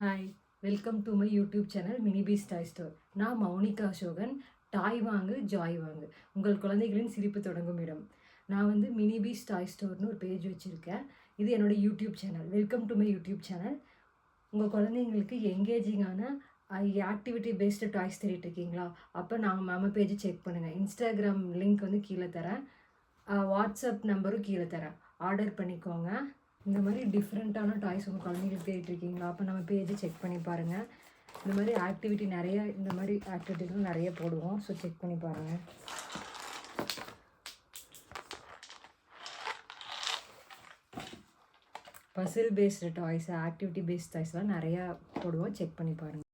Hi, welcome to my YouTube channel Minibees toy store. நான் மௌனிகா அசோகன். டாய் வாங்கு, Joy வாங்கு, உங்கள் குழந்தைகளின் சிரிப்பு தொடங்கும் இடம். நான் வந்து மினிபீஸ் டாய் ஸ்டோர்னு ஒரு பேஜ் வச்சுருக்கேன். இது என்னோடய YouTube channel. Welcome to my YouTube channel. உங்கள் குழந்தைங்களுக்கு எங்கேஜிங்கான ஆக்டிவிட்டி பேஸ்டு டாய்ஸ் தேடிட்டு இருக்கீங்களா? அப்போ நம்ம பேஜை செக் பண்ணுங்கள். இன்ஸ்டாகிராம் லிங்க் வந்து கீழே தரேன். வாட்ஸ்அப் நம்பரும் கீழே தரேன். ஆர்டர் பண்ணிக்கோங்க. இந்த மாதிரி டிஃப்ரெண்ட்டான டாய்ஸ் உங்கள் குழந்தைங்களுக்கு தேடிட்டுருக்கீங்களா? அப்போ நம்ம பேஜை செக் பண்ணி பாருங்கள். இந்த மாதிரி ஆக்டிவிட்டி இந்த மாதிரி ஆக்டிவிட்டிகளும் நிறைய போடுவோம். ஸோ செக் பண்ணி பாருங்கள். Puzzle based toys, activity based டாய்ஸ்லாம் நிறையா போடுவோம். செக் பண்ணி பாருங்கள்.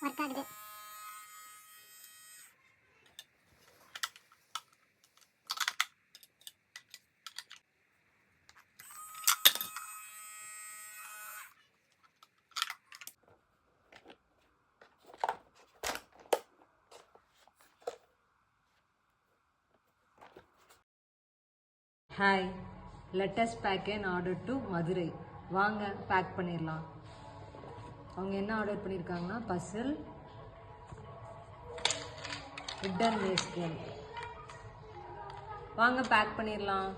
ஒர்க் ஆகுது. Hi, let's pack and order to Madurai. வாங்க பேக் பண்ணிடலாம். அவங்க என்ன ஆர்டர் பண்ணியிருக்காங்கன்னா பசில், ரிட்டன் வேஸ்ட். வாங்க பேக் பண்ணிடலாம்.